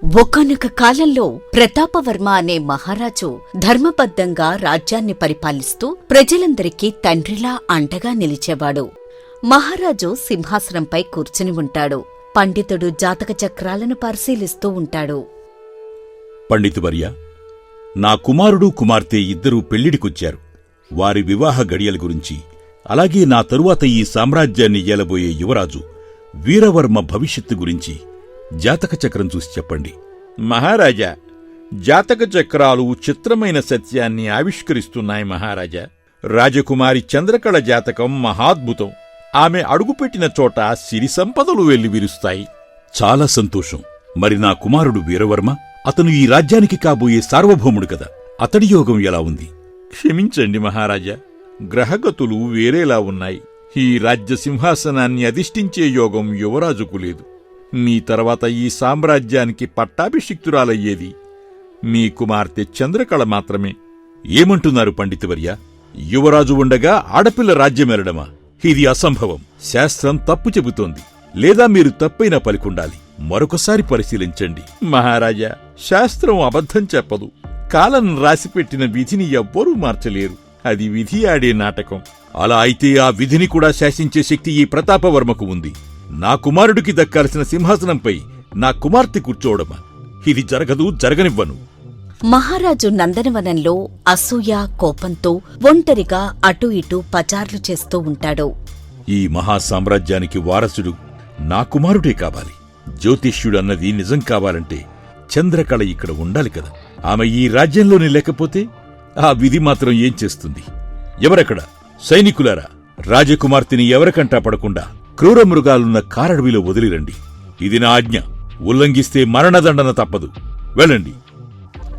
ఒకానొక కాలంలో ప్రతాపవర్మ అనే మహారాజు ధర్మబద్ధంగా రాజ్యాన్ని పరిపాలిస్తూ ప్రజలందరికీ తండ్రిలా అండగా నిలిచేవాడు. మహారాజు సింహాసనంపై కూర్చుని ఉంటాడు. పండితుడు జాతక చక్రాలను పరిశీలిస్తూ ఉంటాడు. పండితువర్య, నా కుమారుడు కుమార్తె ఇద్దరూ పెళ్లిడికొచ్చారు. వారి వివాహ గడియల గురించి, అలాగే నా తరువాత ఈ సామ్రాజ్యాన్ని ఏలబోయే యువరాజు వీరవర్మ భవిష్యత్తు గురించి జాతక చక్రం చూసి చెప్పండి. మహారాజా, జాతక చక్రాలు చిత్రమైన సత్యాన్ని ఆవిష్కరిస్తున్నాయి మహారాజా. రాజకుమారి చంద్రకళ జాతకం మహాద్భుతం. ఆమె అడుగుపెట్టిన చోట సిరి సంపదలు వెల్లివిరుస్తాయి. చాలా సంతోషం. మరి నా కుమారుడు వీరవర్మ, అతను ఈ రాజ్యానికి కాబోయే సార్వభౌముడు కదా, అతడి యోగం ఎలా ఉంది? క్షమించండి మహారాజా, గ్రహగతులు వేరేలా ఉన్నాయి. ఈ రాజ్య సింహాసనాన్ని అధిష్ఠించే యోగం యువరాజుకు లేదు. మీ తర్వాత ఈ సామ్రాజ్యానికి పట్టాభిషిక్తురాలయ్యేది మీ కుమార్తె చంద్రకళ మాత్రమే. ఏమంటున్నారు పండితవర్య? యువరాజు ఉండగా ఆడపిల్ల రాజ్యమేలడమా? ఇది అసంభవం. శాస్త్రం తప్పు చెబుతోంది. లేదా మీరు తప్పైనా పలికుండాలి. మరొకసారి పరిశీలించండి. మహారాజా, శాస్త్రం అబద్ధం చెప్పదు. కాలం రాసిపెట్టిన విధిని ఎవ్వరూ మార్చలేరు. అది విధి ఆడే నాటకం. అలా అయితే ఆ విధిని కూడా శాసించే శక్తి ఈ ప్రతాపవర్మకు ఉంది. నా కుమారుడికి దక్కాల్సిన సింహాసనంపై నా కుమార్తె కూర్చోవడమా? ఇది జరగదు, జరగనివ్వను. మహారాజు నందనవనంలో అసూయ, కోపంతో ఒంటరిగా అటూ ఇటూ పచార్లు చేస్తూ ఉంటాడు. ఈ మహాసామ్రాజ్యానికి వారసుడు నా కుమారుడే కావాలి. జ్యోతిష్యుడన్నది నిజం కావాలంటే చంద్రకళ ఇక్కడ ఉండాలి కదా. ఆమె ఈ రాజ్యంలోనే లేకపోతే ఆ విధి మాత్రం ఏం చేస్తుంది? ఎవరెక్కడ? సైనికులారా, రాజకుమార్తెని ఎవరికంటా పడకుండా క్రూర మృగాలున్న కారడవిలో వదిలిరండి. ఇది నా ఆజ్ఞ. ఉల్లంఘిస్తే మరణదండన తప్పదు. వెళ్ళండి.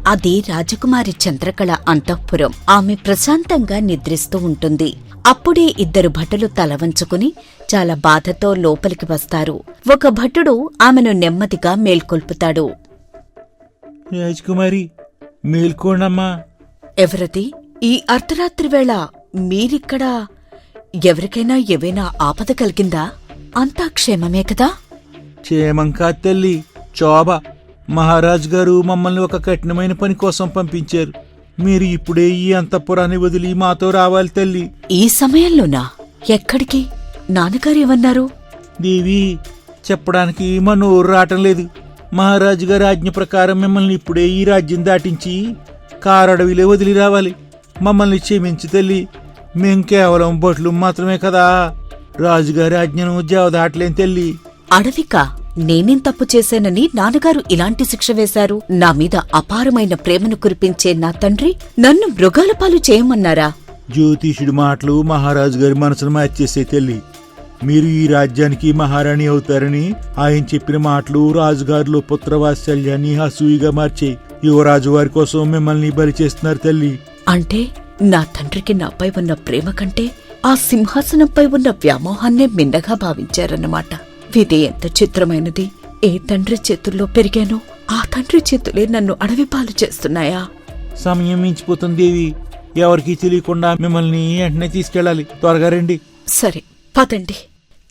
అది రాజకుమారి చంద్రకళ అంతఃపురం. ఆమె ప్రశాంతంగా నిద్రిస్తూ ఉంటుంది. అప్పుడే ఇద్దరు భటులు తల వంచుకుని చాలా బాధతో లోపలికి వస్తారు. ఒక భటుడు ఆమెను నెమ్మదిగా మేల్కొల్పుతాడు. రాజకుమారి, మేల్కోండమ్మా. ఎవరది? ఈ అర్ధరాత్రి వేళ మీరిక్కడా? ఎవరికైనా ఏవైనా ఆపద కలిగిందా? అంతా క్షేమమే కదా? క్షేమం కాదు తల్లి, శోభ. మహారాజు గారు మమ్మల్ని ఒక కఠినమైన పని కోసం పంపించారు. మీరు ఇప్పుడే ఈ అంతఃపురాన్ని వదిలి మాతో రావాలి తల్లి. ఈ సమయంలోనా? ఎక్కడికి? నాన్నగారేమన్నారు? దేవి, చెప్పడానికి మా నోరు రావటం లేదు. మహారాజు గారి ఆజ్ఞ ప్రకారం మిమ్మల్ని ఇప్పుడే ఈ రాజ్యం దాటించి కారడవిలో వదిలి రావాలి. మమ్మల్ని క్షమించి తల్లి. మేం కేవలం బొట్లు మాత్రమే కదా. రాజుగారి ఆజ్ఞను జవదాటలేం తల్లి. అడవికా? నేనేం తప్పు చేశానని నాన్నగారు ఇలాంటి శిక్ష వేశారు? నా మీద అపారమైన ప్రేమను కురిపించే నా తండ్రి నన్ను మృగాల పాలు చేయమన్నారా? జ్యోతిషుడి మాటలు మహారాజు గారి మనసును మార్చేసే తల్లి. మీరు ఈ రాజ్యానికి మహారాణి అవుతారని ఆయన చెప్పిన మాటలు రాజుగారిలో పుత్రవాత్సల్యాన్ని అసూయిగా మార్చే యువరాజు వారి కోసం మిమ్మల్ని బలి చేస్తున్నారు తల్లి. అంటే నా తండ్రికి నాపై ఉన్న ప్రేమ కంటే ఆ సింహాసనంపై ఉన్న వ్యామోహాన్నే మిన్నగా భావించారన్నమాట. విధి ఎంత చిత్రమైనది. ఏ తండ్రి చేతుల్లో పెరిగానో ఆ తండ్రి చేతులే నన్ను అడవిపాలు చేస్తున్నాయా? సమయం మించిపోతుంది దేవి. ఎవరికీ తెలియకుండా మిమ్మల్ని వెంటనే తీసుకెళ్ళాలి. త్వరగా రండి. సరే, పదండి.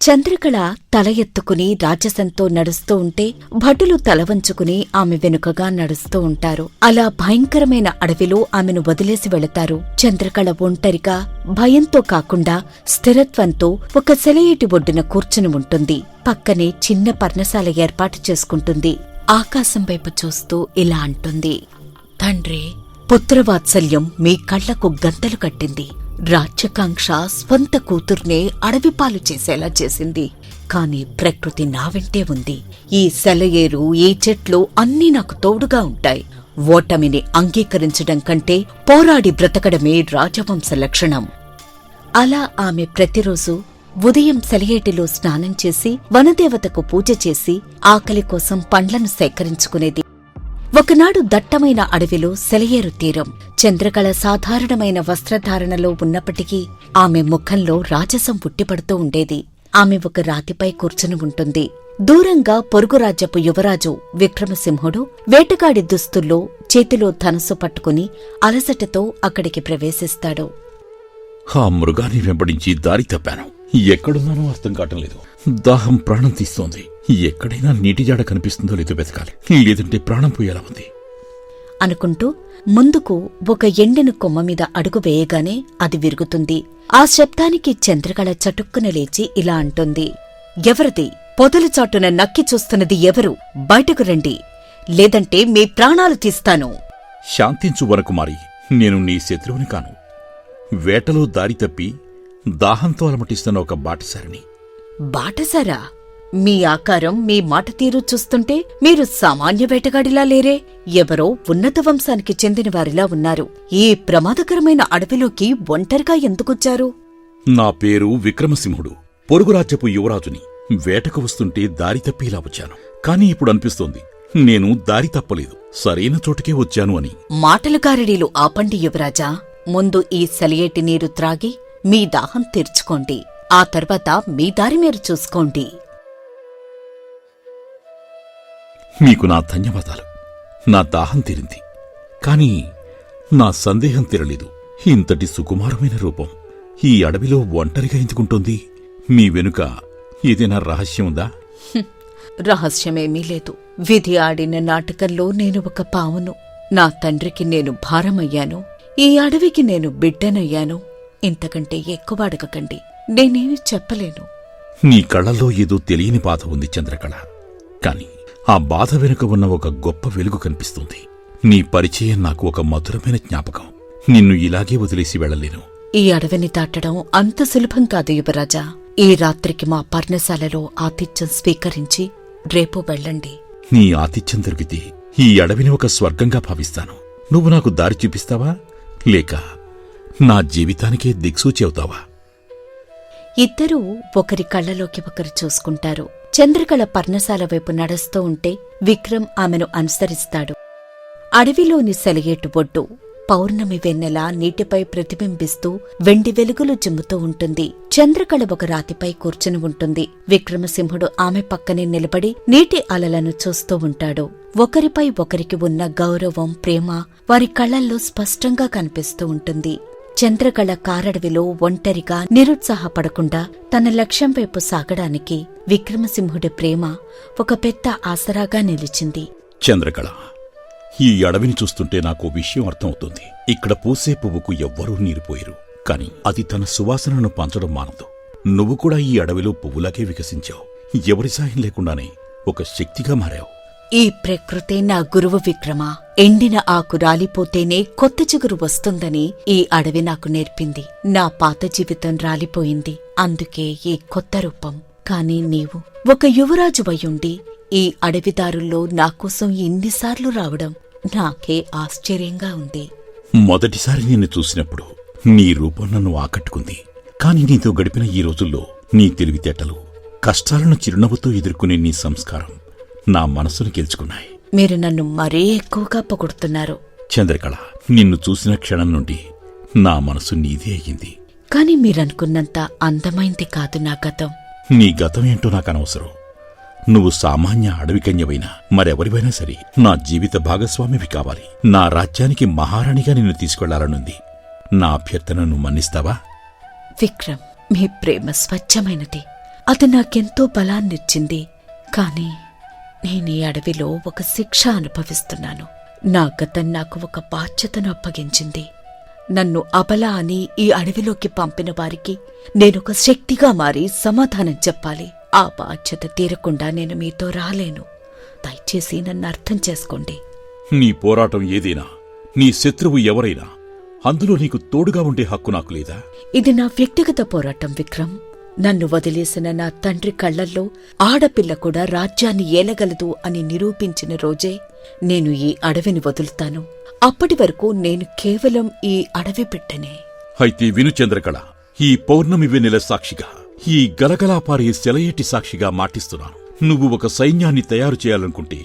చంద్రకళ తల ఎత్తుకుని రాజసంతో నడుస్తూ ఉంటే భటులు తల వంచుకుని ఆమె వెనుకగా నడుస్తూ ఉంటారు. అలా భయంకరమైన అడవిలో ఆమెను వదిలేసి వెళతారు. చంద్రకళ ఒంటరిగా, భయంతో కాకుండా స్థిరత్వంతో ఒక సెలయేటి ఒడ్డున కూర్చుని ఉంటుంది. పక్కనే చిన్న పర్ణశాల ఏర్పాటు చేసుకుంటుంది. ఆకాశం వైపు చూస్తూ ఇలా అంటుంది. తండ్రి, పుత్రవాత్సల్యం మీ కళ్లకు గంతలు కట్టింది. రాజ్యకాంక్ష స్వంత కూతుర్నే అడవిపాలు చేసేలా చేసింది. కాని ప్రకృతి నా వెంటే ఉంది. ఈ సెలయేరు, ఈ చెట్లు అన్నీ నాకు తోడుగా ఉంటాయి. ఓటమిని అంగీకరించడం కంటే పోరాడి బ్రతకడమే రాజవంశ లక్షణం. అలా ఆమె ప్రతిరోజు ఉదయం సెలయేటిలో స్నానం చేసి వనదేవతకు పూజ చేసి ఆకలి కోసం పండ్లను సేకరించుకునేది. ఒకనాడు దట్టమైన అడవిలో సెలయేరు తీరం. చంద్రకళ సాధారణమైన వస్త్రధారణలో ఉన్నప్పటికీ ఆమె ముఖంలో రాజసం ఉట్టిపడుతూ ఉండేది. ఆమె ఒక రాతిపై కూర్చుని ఉంటుంది. దూరంగా పొరుగురాజ్యపు యువరాజు విక్రమసింహుడు వేటగాడి దుస్తుల్లో చేతిలో ధనుస్సు పట్టుకుని అలసటతో అక్కడికి ప్రవేశిస్తాడు. ఆ మృగాన్ని వెంబడించి దారి తప్పాను. ఎక్కడున్నానో అర్థం కావటం లేదు. దాహం ప్రాణం తీస్తోంది. ఎక్కడైనా నీటి జాడ కనిపిస్తుందో లేదో వెతకాలి, లేదంటే ప్రాణం పోయేలా ఉంది అనుకుంటూ ముందుకు ఒక ఎండిన కొమ్మ మీద అడుగు వేయగానే అది విరుగుతుంది. ఆ శబ్దానికి చంద్రకళ చటుక్కున లేచి ఇలా అంటుంది, ఎవరిది? పొదల చాటున నక్కి చూస్తున్నది ఎవరు? బయటకు రండి, లేదంటే మీ ప్రాణాలు తీస్తాను. శాంతించు వనకుమారి, నేను నీ శత్రువుని కాను. వేటలో దారి తప్పి దాహంతో అలమటిస్తున్న ఒక బాటసారిని. బాటసారా? మీ ఆకారం, మీ మాట తీరు చూస్తుంటే మీరు సామాన్య వేటగాడిలా లేరే. ఎవరో ఉన్నత వంశానికి చెందినవారిలా ఉన్నారు. ఈ ప్రమాదకరమైన అడవిలోకి ఒంటరిగా ఎందుకొచ్చారు? నా పేరు విక్రమసింహుడు, పొరుగురాజ్యపు యువరాజుని. వేటకు వస్తుంటే దారి తప్పి ఇలా వచ్చాను. కాని ఇప్పుడు అనిపిస్తోంది నేను దారి తప్పలేదు, సరైన చోటుకే వచ్చాను అని. మాటల గారడీలు ఆపండి యువరాజా. ముందు ఈ సెలయేటి నీరు త్రాగి మీ దాహం తీర్చుకోండి. ఆ తర్వాత మీ దారి మీరు చూసుకోండి. మీకు నా ధన్యవాదాలు. నా దాహం తీరింది, కాని నా సందేహం తీరలేదు. ఇంతటి సుకుమారమైన రూపం ఈ అడవిలో ఒంటరిగా ఎందుకుంటోంది? మీ వెనుక ఏదైనా రహస్యం ఉందా? రహస్యమేమీ లేదు. విధి ఆడిన నాటకంలో నేను ఒక పావును. నా తండ్రికి నేను భారమయ్యాను. ఈ అడవికి నేను బిడ్డనయ్యాను. ఇంతకంటే ఎక్కువ అడగకండి, నేనేమి చెప్పలేను. నీ కళ్ళల్లో ఏదో తెలియని బాధ ఉంది చంద్రకళ. కాని ఆ బాధ వెనుక ఉన్న ఒక గొప్ప వెలుగు కనిపిస్తుంది. నీ పరిచయం నాకు ఒక మధురమైన జ్ఞాపకం. నిన్ను ఇలాగే వదిలేసి వెళ్లలేను. ఈ అడవిని దాటడం అంత సులభం కాదు యువరాజా. ఈ రాత్రికి మా పర్ణశాలలో ఆతిథ్యం స్వీకరించి రేపు వెళ్ళండి. నీ ఆతిథ్యం దొరికితే ఈ అడవిని ఒక స్వర్గంగా భావిస్తాను. నువ్వు నాకు దారి చూపిస్తావా, లేక నా జీవితానికే దిక్సూచి అవుతావా? ఇద్దరూ ఒకరి కళ్లలోకి ఒకరు చూసుకుంటారు. చంద్రకళ పర్ణశాల వైపు నడుస్తూ ఉంటే విక్రమ్ ఆమెను అనుసరిస్తాడు. అడవిలోని సెలయేటు ఒడ్డు పౌర్ణమి వెన్నెల నీటిపై ప్రతిబింబిస్తూ వెండి వెలుగులు చిమ్ముతూ ఉంటుంది. చంద్రకళ ఒక రాతిపై కూర్చుని ఉంటుంది. విక్రమసింహుడు ఆమె పక్కనే నిలబడి నీటి అలలను చూస్తూ ఉంటాడు. ఒకరిపై ఒకరికి ఉన్న గౌరవం, ప్రేమ వారి కళ్లల్లో స్పష్టంగా కనిపిస్తూ ఉంటుంది. చంద్రకళ కారడవిలో ఒంటరిగా నిరుత్సాహపడకుండా తన లక్ష్యం వైపు సాగడానికి విక్రమసింహుడి ప్రేమ ఒక పెద్ద ఆసరాగా నిలిచింది. చంద్రకళ, ఈ అడవిని చూస్తుంటే నాకు విషయం అర్థమవుతుంది. ఇక్కడ పూసే పువ్వుకు ఎవ్వరూ నీరుపోయారు, కాని అది తన సువాసనను పంచడం మానదు. నువ్వు కూడా ఈ అడవిలో పువ్వులాగే వికసించావు. ఎవరి సాయం లేకుండానే ఒక శక్తిగా మారావు. ఈ ప్రకృతే నా గురువు విక్రమ. ఎండిన ఆకు రాలిపోతేనే కొత్త చిగురు వస్తుందని ఈ అడవి నాకు నేర్పింది. నా పాత జీవితం రాలిపోయింది, అందుకే ఈ కొత్త రూపం. కాని నీవు ఒక యువరాజువయ్యుండి ఈ అడవిదారుల్లో నాకోసం ఎన్నిసార్లు రావడం నాకే ఆశ్చర్యంగా ఉంది. మొదటిసారి నిన్ను చూసినప్పుడు నీ రూపం నన్ను ఆకట్టుకుంది. కాని నీతో గడిపిన ఈ రోజుల్లో నీ తెలివితేటలు, కష్టాలను చిరునవ్వుతో ఎదుర్కొనే నీ సంస్కారం నా మనసును గెలుచుకున్నాయి. మీరు నన్ను మరీ ఎక్కువగా పొగుడుతున్నారు. చంద్రకళ, నిన్ను చూసిన క్షణం నుండి నా మనసు నీదే అయ్యింది. కాని మీరనుకున్నంత అందమైంది కాదు నా గతం. నీ గతం ఏంటో నాకు అనవసరం. నువ్వు సామాన్య అడవికన్యవైనా మరెవరివైనా సరే నా జీవిత భాగస్వామివి కావాలి. నా రాజ్యానికి మహారాణిగా నిన్ను తీసుకెళ్లాలనుంది. నా అభ్యర్థనను మన్నిస్తావా? విక్రమ్, మీ ప్రేమ స్వచ్ఛమైనది. అది నాకెంతో బలాన్నిచ్చింది. కాని నేనీ అడవిలో ఒక శిక్ష అనుభవిస్తున్నాను. నా గతం నాకు ఒక బాధ్యతను అప్పగించింది. నన్ను అబల అని ఈ అడవిలోకి పంపిన వారికి నేనొక శక్తిగా మారి సమాధానం చెప్పాలి. ఆ బాధ్యత తీరకుండా నేను మీతో రాలేను. దయచేసి నన్ను అర్థం చేసుకోండి. నీ పోరాటం ఏదైనా, నీ శత్రువు ఎవరైనా, అందులో నీకు తోడుగా ఉండే హక్కు నాకు లేదా? ఇది నా వ్యక్తిగత పోరాటం విక్రమ్. నన్ను వదిలేసిన నా తండ్రి కళ్లల్లో ఆడపిల్ల కూడా రాజ్యాన్ని ఏలగలదు అని నిరూపించిన రోజే నేను ఈ అడవిని వదులుతాను. అప్పటి వరకు నేను కేవలం ఈ అడవి బిడ్డనే. అయితే విను చంద్రకళ, ఈ పౌర్ణమి వెన్నెల సాక్షిగా, ఈ గలగలాపారే సెలయేటి సాక్షిగా మాటిస్తున్నాను. నువ్వు ఒక సైన్యాన్ని తయారు చేయాలనుకుంటే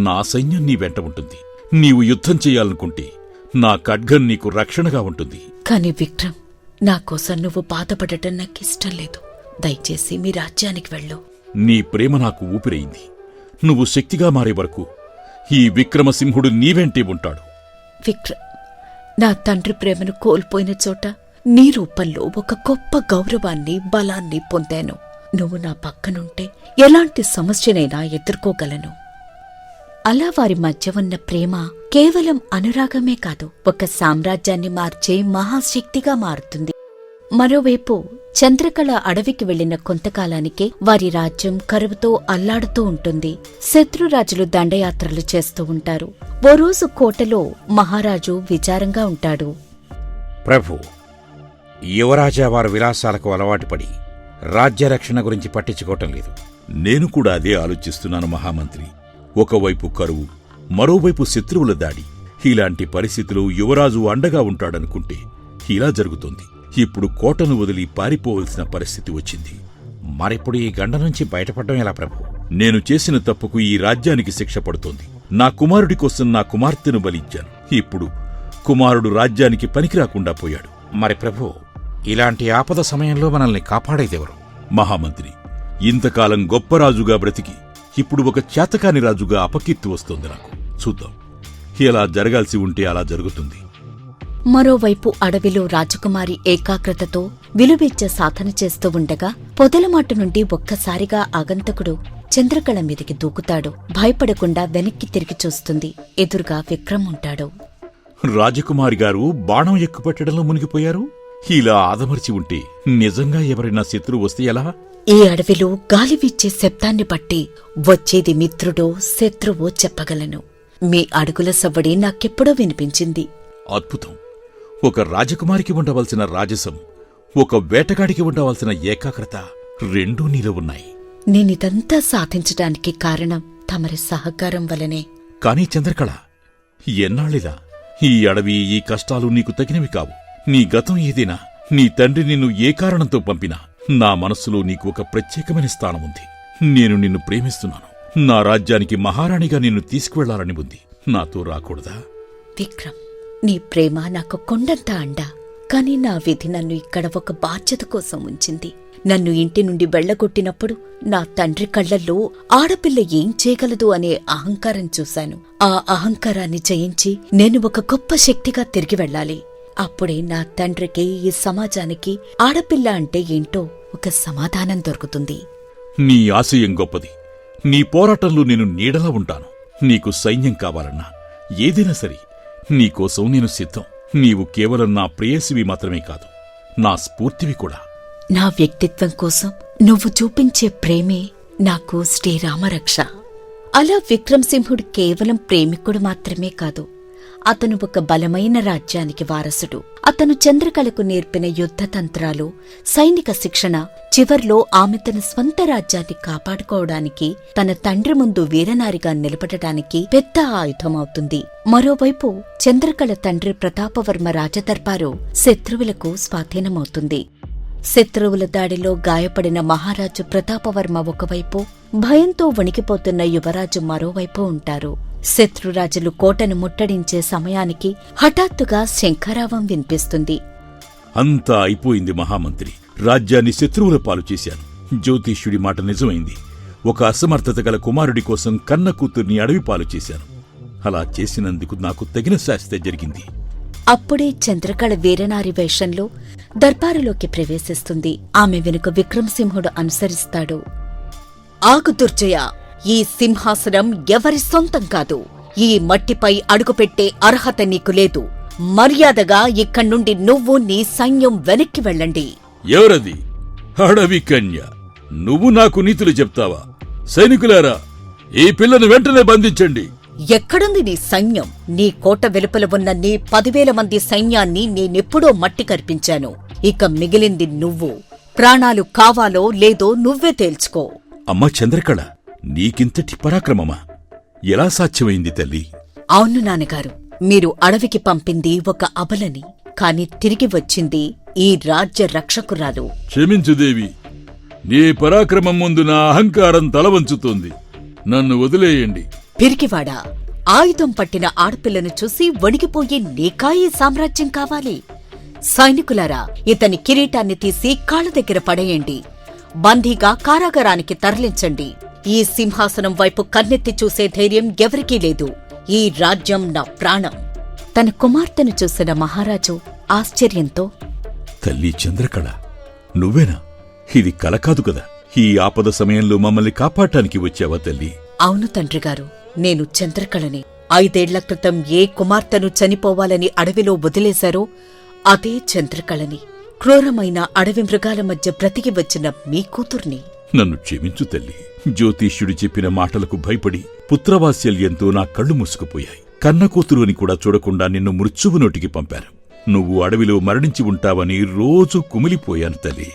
నా సైన్యం నీ వెంట ఉంటుంది. నీవు యుద్ధం చేయాలనుకుంటే నా ఖడ్గం నీకు రక్షణగా ఉంటుంది. కాని విక్రమ్, నాకోసం నువ్వు బాధపడటం నాకిష్టం లేదు. దయచేసి మీ రాజ్యానికి వెళ్ళు. నీ ప్రేమ నాకు ఊపిరైంది. నువ్వు శక్తిగా మారే వరకు ఈ విక్రమసింహుడు నీ వెంటే ఉంటాడు. విక్రమ్, నా తండ్రి ప్రేమను కోల్పోయిన చోట నీ రూపంలో ఒక గొప్ప గౌరవాన్ని, బలాన్ని పొందాను. నువ్వు నా పక్కనుంటే ఎలాంటి సమస్యనైనా ఎదుర్కోగలను. అలా వారి మధ్య ఉన్న ప్రేమ కేవలం అనురాగమే కాదు, ఒక సామ్రాజ్యాన్ని మార్చే మహాశక్తిగా మారుతుంది. మరోవైపు చంద్రకళ అడవికి వెళ్లిన కొంతకాలానికే వారి రాజ్యం కరువుతో అల్లాడుతూ ఉంటుంది. శత్రురాజులు దండయాత్రలు చేస్తూ ఉంటారు. ఓ రోజు కోటలో మహారాజు విచారంగా ఉంటాడు. ప్రభు, యువరాజా వారు విలాసాలకు అలవాటుపడి రాజ్యరక్షణ గురించి పట్టించుకోవటం లేదు. నేను కూడా అదే ఆలోచిస్తున్నాను మహామంత్రి. ఒకవైపు కరువు, మరోవైపు శత్రువుల దాడి. ఇలాంటి పరిస్థితిలో యువరాజు అండగా ఉంటాడనుకుంటే ఇలా జరుగుతోంది. ఇప్పుడు కోటను వదిలి పారిపోవలసిన పరిస్థితి వచ్చింది. మరిప్పుడు ఈ గండ నుంచి బయటపడడం ఎలా ప్రభు? నేను చేసిన తప్పుకు ఈ రాజ్యానికి శిక్ష పడుతోంది. నా కుమారుడి కోసం నా కుమార్తెను బలిచ్చాను. ఇప్పుడు కుమారుడు రాజ్యానికి పనికిరాకుండా పోయాడు. మరి ప్రభు, ఇలాంటి ఆపద సమయంలో మనల్ని కాపాడేదెవరు? మహామంత్రి, ఇంతకాలం గొప్ప రాజుగా బ్రతికి ఇప్పుడు ఒక చేతకాని రాజుగా అపకీర్తి వస్తోంది నాకు. చూద్దాం, ఎలా జరగాల్సి ఉంటే అలా జరుగుతుంది. మరోవైపు అడవిలో రాజకుమారి ఏకాగ్రతతో విలువిద్య సాధన చేస్తూ ఉండగా పొదలమాటు నుండి ఒక్కసారిగా ఆగంతకుడు చంద్రకళ మీదికి దూకుతాడు. భయపడకుండా వెనక్కి తిరిగి చూస్తుంది. ఎదురుగా విక్రమ్ ఉంటాడు. రాజకుమారి గారు బాణం ఎక్కుపెట్టడంలో మునిగిపోయారు. ఇలా ఆదమర్చి ఉంటే నిజంగా ఎవరైనా శత్రువు వస్తే ఎలా? ఈ అడవిలో గాలి వీచే శబ్దాన్ని బట్టి వచ్చేది మిత్రుడో శత్రువో చెప్పగలను. మీ అడుగుల సవ్వడి నాకెప్పుడో వినిపించింది. అద్భుతం! ఒక రాజకుమారికి ఉండవలసిన రాజసం, ఒక వేటగాడికి ఉండవలసిన ఏకాగ్రత రెండూ నీలో ఉన్నాయి. నేనిదంతా సాధించడానికి కారణం తమరి సహకారం వలనే. కాని చంద్రకళ, ఎన్నాళ్ళిలా ఈ అడవి, ఈ కష్టాలు నీకు తగినవి కావు. నీ గతం ఏదైనా, నీ తండ్రి నిన్ను ఏ కారణంతో పంపినా నా మనస్సులో నీకు ఒక ప్రత్యేకమైన స్థానముంది. నేను నిన్ను ప్రేమిస్తున్నాను. నా రాజ్యానికి మహారాణిగా నిన్ను తీసుకువెళ్లాలని ఉంది. నాతో రాకూడదా? విక్రమ్, నీ ప్రేమ నాకు కొండంత అండా. కాని నా విధి నన్ను ఇక్కడ ఒక బాధ్యత కోసం ఉంచింది. నన్ను ఇంటి నుండి వెళ్లగొట్టినప్పుడు నా తండ్రి కళ్లల్లో ఆడపిల్ల ఏం చేయగలదు అనే అహంకారం చూశాను. ఆ అహంకారాన్ని జయించి నేను ఒక గొప్ప శక్తిగా తిరిగి వెళ్ళాలి. అప్పుడే నా తండ్రికి, ఈ సమాజానికి ఆడపిల్ల అంటే ఏంటో ఒక సమాధానం దొరుకుతుంది. నీ ఆశయం గొప్పది. నీ పోరాటంలో నేను నీడలా ఉంటాను. నీకు సైన్యం కావాలన్నా, ఏదైనా సరే, నీకోసం నేను సిద్ధం. నీవు కేవలం నా ప్రేయసివి మాత్రమే కాదు, నా స్ఫూర్తివి కూడా. నా వ్యక్తిత్వం కోసం నువ్వు చూపించే ప్రేమే నాకు శ్రీరామరక్ష. అలా విక్రమసింహుడు కేవలం ప్రేమికుడు మాత్రమే కాదు, అతను ఒక బలమైన రాజ్యానికి వారసుడు. అతను చంద్రకళకు నేర్పిన యుద్ధతంత్రాలు, సైనిక శిక్షణ చివర్లో ఆమె తన స్వంత రాజ్యాన్ని కాపాడుకోవడానికి, తన తండ్రి ముందు వీరనారిగా నిలబడటానికి పెద్ద ఆయుధమవుతుంది. మరోవైపు చంద్రకళ తండ్రి ప్రతాపవర్మ రాజదర్బారు శత్రువులకు స్వాధీనమవుతుంది. శత్రువుల దాడిలో గాయపడిన మహారాజు ప్రతాపవర్మ ఒకవైపు, భయంతో వణికిపోతున్న యువరాజు మరోవైపు ఉంటారు. శత్రురాజులు కోటను ముట్టడించే సమయానికి హఠాత్తుగా శంఖారావం వినిపిస్తుంది. అంతా అయిపోయింది మహామంత్రి. రాజ్యాన్ని శత్రువుల పాలు చేశాను. జ్యోతిష్యుడి మాట నిజమైంది. ఒక అసమర్థత గల కుమారుడి కోసం కన్న కూతుర్ని అడవి పాలు చేశాను. అలా చేసినందుకు నాకు తగిన శాస్తి జరిగింది. అప్పుడే చంద్రకళ వీరనారి వేషంలో దర్బారులోకి ప్రవేశిస్తుంది. ఆమె వెనుక విక్రమసింహుడు అనుసరిస్తాడు. ఆగు దుర్జయ, ఈ సింహాసనం ఎవరి సొంతం కాదు. ఈ మట్టిపై అడుగుపెట్టే అర్హత నీకు లేదు. మర్యాదగా ఇక్కడ్నుండి నువ్వు, నీ సైన్యం వెనక్కి వెళ్ళండి. ఎవరది? అడవి కన్య. నువ్వు నాకు నీతులు చెప్తావా? సైనికులారా, ఈ పిల్లను వెంటనే బంధించండి. ఎక్కడుంది నీ సైన్యం? నీ కోట వెలుపల ఉన్న నీ 10,000 మంది సైన్యాన్ని నేనెప్పుడో మట్టి కర్పించాను. ఇక మిగిలింది నువ్వు. ప్రాణాలు కావాలో లేదో నువ్వే తేల్చుకో. అమ్మా చంద్రకళ, నీకింతటి పరాక్రమమా? ఎలా సాధ్యమైంది తల్లి? అవును నాన్నగారు, మీరు అడవికి పంపింది ఒక అబలని, కాని తిరిగి వచ్చింది ఈ రాజ్య రక్షకురాలు. క్షమించు దేవి, నీ పరాక్రమం ముందు నా అహంకారం తలవంచుతోంది. నన్ను వదిలేయండి. పిరికివాడా, ఆయుధం పట్టిన ఆడపిల్లను చూసి వణికిపోయే నీకాయి సామ్రాజ్యం కావాలి? సైనికులారా, ఇతని కిరీటాన్ని తీసి కాళ్ళ దగ్గర పడేయండి. బందీగా కారాగారానికి తరలించండి. ఈ సింహాసనం వైపు కన్నెత్తి చూసే ధైర్యం ఎవరికీ లేదు. ఈ రాజ్యం నా ప్రాణం. తన కుమార్తెను చూసిన మహారాజు ఆశ్చర్యంతో, తల్లి చంద్రకళ, నువ్వేనా? ఇది కల కాదు కదా. ఈ ఆపద సమయంలో మమ్మల్ని కాపాడటానికి వచ్చావా తల్లి? అవును తండ్రిగారు, నేను చంద్రకళని. 5 ఏళ్ల క్రితం ఏ కుమార్తెను చనిపోవాలని అడవిలో వదిలేశారో అదే చంద్రకళని. క్రూరమైన అడవి మృగాల మధ్య బ్రతికి వచ్చిన మీ కూతుర్ని. నన్ను క్షమించు తల్లి. జ్యోతిష్యుడు చెప్పిన మాటలకు భయపడి పుత్రవాత్సల్యంతో నా కళ్ళు మూసుకుపోయాయి. కన్న కూతురు అని కూడా చూడకుండా నిన్ను మృత్యువు నోటికి పంపారు. నువ్వు అడవిలో మరణించి ఉంటావని రోజూ కుమిలిపోయాను తల్లి.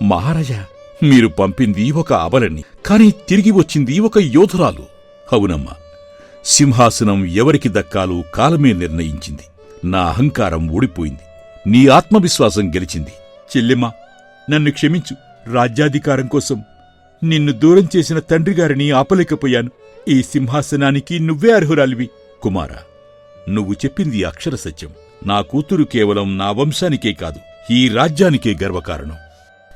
మహారాజా, మీరు పంపింది ఒక అబలని, కాని తిరిగి వచ్చింది ఒక యోధురాలు. అవునమ్మా, సింహాసనం ఎవరికి దక్కాలో కాలమే నిర్ణయించింది. నా అహంకారం ఓడిపోయింది, నీ ఆత్మవిశ్వాసం గెలిచింది. చెల్లెమ్మా, నన్ను క్షమించు. రాజ్యాధికారం కోసం నిన్ను దూరం చేసిన తండ్రిగారిని ఆపలేకపోయాను. ఈ సింహాసనానికి నువ్వే అర్హురాలివి. కుమారా, నువ్వు చెప్పింది అక్షర సత్యం. నా కూతురు కేవలం నా వంశానికే కాదు, ఈ రాజ్యానికే గర్వకారణం.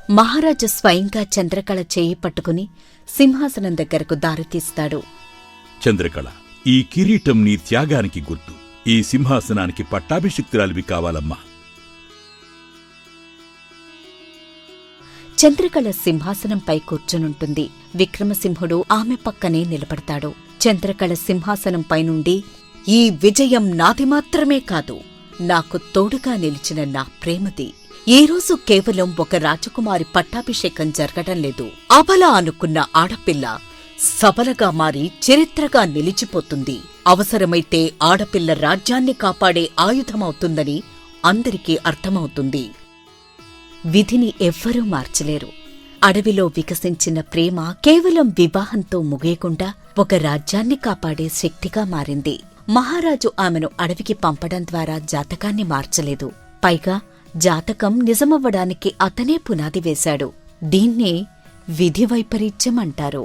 మహారాజు స్వయంగా చంద్రకళ చేయి పట్టుకుని సింహాసనం దగ్గరకు దారితీస్తాడు. చంద్రకళ, ఈ కిరీటం నీ త్యాగానికి గుర్తు. ఈ సింహాసనానికి పట్టాభిషిక్తురాలివి కావాలమ్మా. చంద్రకళ సింహాసనంపై కూర్చునుంటుంది. విక్రమసింహుడు ఆమె పక్కనే నిలబడతాడు. చంద్రకళ సింహాసనంపై నుండి, ఈ విజయం నాది మాత్రమే కాదు, నాకు తోడుగా నిలిచిన నా ప్రేమది. ఈ రోజు కేవలం ఒక రాజకుమారి పట్టాభిషేకం జరగడం లేదు. అబల అనుకున్న ఆడపిల్ల సబలగా మారి చరిత్రగా నిలిచిపోతుంది. అవసరమైతే ఆడపిల్ల రాజ్యాన్ని కాపాడే ఆయుధమవుతుందని అందరికీ అర్థమవుతుంది. విధిని ఎవ్వరూ మార్చలేరు. అడవిలో వికసించిన ప్రేమ కేవలం వివాహంతో ముగియకుండా ఒక రాజ్యాన్ని కాపాడే శక్తిగా మారింది. మహారాజు ఆమెను అడవికి పంపడం ద్వారా జాతకాన్ని మార్చలేదు. పైగా జాతకం నిజమవ్వడానికి అతనే పునాది వేశాడు. దీన్నే విధి వైపరీత్యం అంటారు.